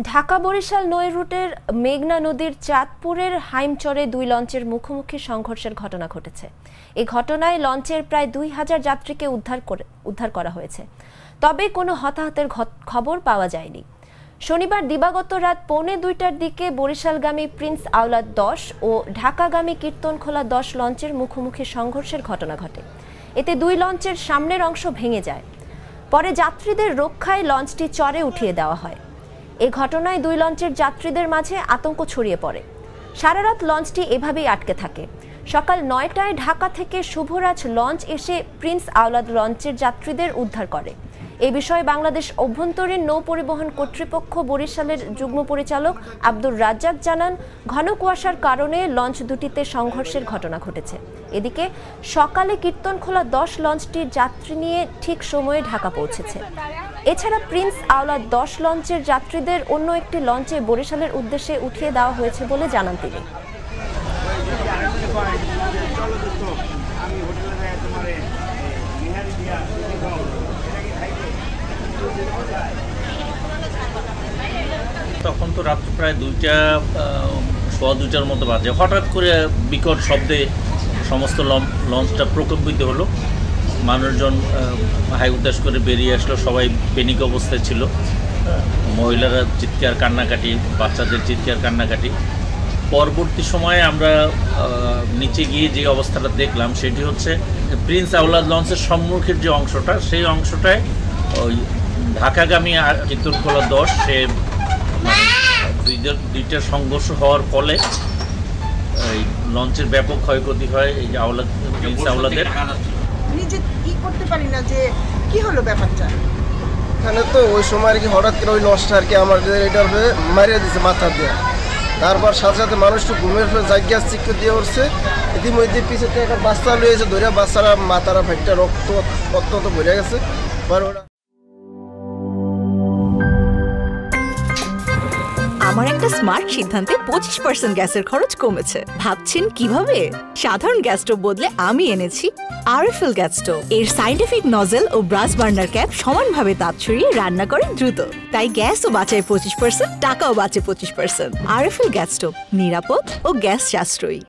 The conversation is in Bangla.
ঢাকা বরিশাল নৌ রুটের মেঘনা নদীর চাঁদপুরের হাইমচরে দুই লঞ্চের মুখোমুখি সংঘর্ষের ঘটনা ঘটেছে। এই ঘটনায় লঞ্চের প্রায় ২০০০ যাত্রীকে উদ্ধার করা হয়েছে, তবে কোনো হতাহতের খবর পাওয়া যায়নি। শনিবার দিবাগত রাত ১:৩০টার দিকে বরিশালগামী প্রিন্স আওলাদ ১০ ও ঢাকাগামী কীর্তনখোলা ১০ লঞ্চের মুখোমুখি সংঘর্ষের ঘটনা ঘটে। এতে দুই লঞ্চের সামনের অংশ ভেঙে যায়। পরে যাত্রীদের রক্ষায় লঞ্চটি চরে উঠিয়ে দেওয়া হয়। এই ঘটনায় দুই লঞ্চের যাত্রীদের মাঝে আতঙ্ক ছড়িয়ে পড়ে। সারা রাত লঞ্চটি এভাবেই আটকে থাকে। সকাল ৯টায় ঢাকা থেকে শুভরাজ লঞ্চ এসে প্রিন্স আওলাদ লঞ্চের যাত্রীদের উদ্ধার করে। এ বিষয়ে বাংলাদেশ অভ্যন্তরীণ নৌ পরিবহন কর্তৃপক্ষ বরিশালের যুগ্ম পরিচালক আব্দুর রাজ্জাক জানান, ঘন কুয়াশার কারণে লঞ্চ দুটিতে সংঘর্ষের ঘটনা ঘটেছে। এদিকে সকালে কীর্তনখোলা ১০ লঞ্চটির যাত্রী নিয়ে ঠিক সময়ে ঢাকা পৌঁছেছে। এছাড়া প্রিন্স আওলাদ ১০ লঞ্চের যাত্রীদের অন্য একটি লঞ্চে বরিশালের উদ্দেশ্যে উঠিয়ে দেওয়া হয়েছে বলে জানান তিনি। তখন তো রাত্র প্রায় ২টার মতো বাজে। হঠাৎ করে বিকট শব্দে সমস্ত লঞ্চটা প্রকম্পিত হলো। মানুষজন হাই উদ্দাস করে বেরিয়ে আসলো, সবাই প্যানিক অবস্থায় ছিল। মহিলারা চিৎকার কান্নাকাটি, বাচ্চাদের চিৎকার কান্নাকাটি। পরবর্তী সময়ে আমরা নিচে গিয়ে যে অবস্থাটা দেখলাম সেটি হচ্ছে প্রিন্স আওলাদ লঞ্চের সম্মুখের যে অংশটা, সেই অংশটায় ওই ঢাকাগামী কীর্তনখোলা ১০ সে দুইটার সংঘর্ষ হওয়ার ফলে এই লঞ্চের ব্যাপক ক্ষয়ক্ষতি হয়। এই যে আওলাদ প্রিন্স আওলাদের নিজে কি করতে পারি না যে কি হলো ব্যাপারটা। এখানে তো ওই সময় আর কি হঠাৎ করে ওই লঞ্চটা আর কি আমাদের এটা মারিয়ে দিচ্ছে মাথা দিয়ে। তারপর সাথে সাথে মানুষ তো ঘুমের ফেলে জায়গা চিক্কু দিয়ে উঠছে। ইতিমধ্যে পিছিয়ে থেকে একটা বাচ্চা লুয়েছে, ধরে বাচ্চারা মাথারা ফেটটা রক্ত অত্যন্ত ভরে গেছে। আমার একটা স্মার্ট সিদ্ধান্তে 25% গ্যাসের খরচ কমেছে। ভাবছেন কিভাবে? সাধারণ গ্যাস স্টোভ বদলে আমি এনেছি আরএফএল গ্যাস স্টোভ। এর সাইন্টিফিক নজল ও ব্রাস বার্নার ক্যাপ সমানভাবে তাপ ছড়িয়ে রান্না করে দ্রুত। তাই গ্যাসও বাঁচায় 25%, টাকাও বাঁচে 25%। আরএফএল গ্যাস স্টোভ, নিরাপদ ও গ্যাস সাশ্রয়ী।